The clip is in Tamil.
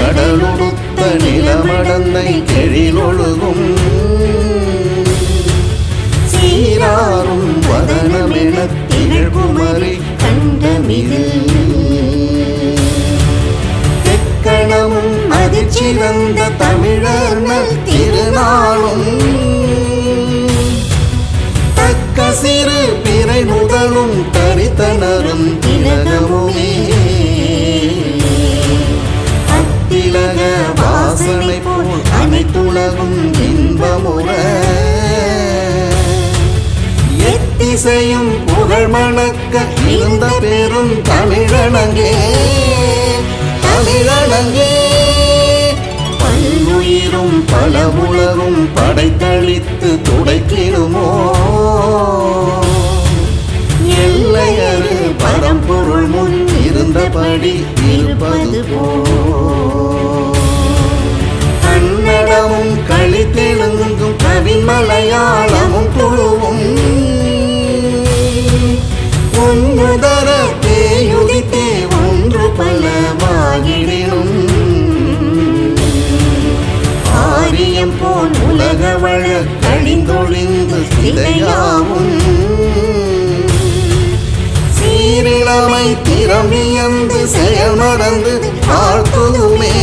கடலுடுத்த நிலமடந்தை கெழிலொழுகும் சீராரும் வதனமென திகழ்குமரி கண்டமிதில் தெக்கணமும் அதிர்ச்சிறந்த தமிழர் நல் திருநாளும் தக்க சிறு பிறை முதலும் தரித்தனரும் திலகமுமே அத்திலக வாசனை போல் அனைத்துலகும் இன்பமுற எத்திசையும் புகழ் மணக்க இருந்த பெரும் தமிழனங்கே தமிழனங்கே பல்லுயிரும் பல உலகும் படைத்தளித்து துடைக்கிடுமோ எல்லையறு பரம்பொருள் முன் இருந்தபடி இருப்பது போ கன்னடமும் களித்தெழுந்தும் கவி மலையாளமும் துளுவும் உன்னுதர தேயுதித்தே ஒன்று பலவாகிடினும் ஆரியம் போல் உலக வழக் கழிந்தொழிந்து சிதையாவும் சீரிழமை திறமியந்து செயல் மறந்து வாழ்த்துதுமே.